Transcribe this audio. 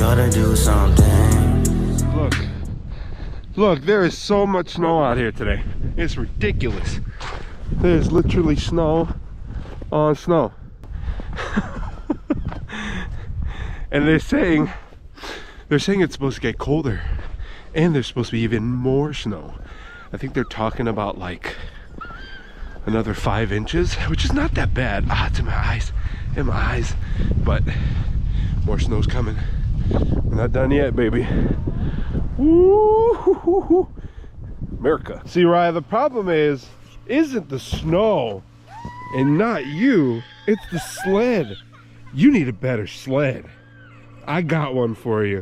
gotta do something. Look, there is so much snow out here today. It's ridiculous. There's literally snow on snow. And they're saying it's supposed to get colder, and there's supposed to be even more snow. I think they're talking about like another 5 inches, which is not that bad. It's in my eyes, but more snow's coming. We're not done yet, baby. Woo, America. See, Raya, the problem isn't the snow and not you, it's the sled. You need a better sled. I got one for you.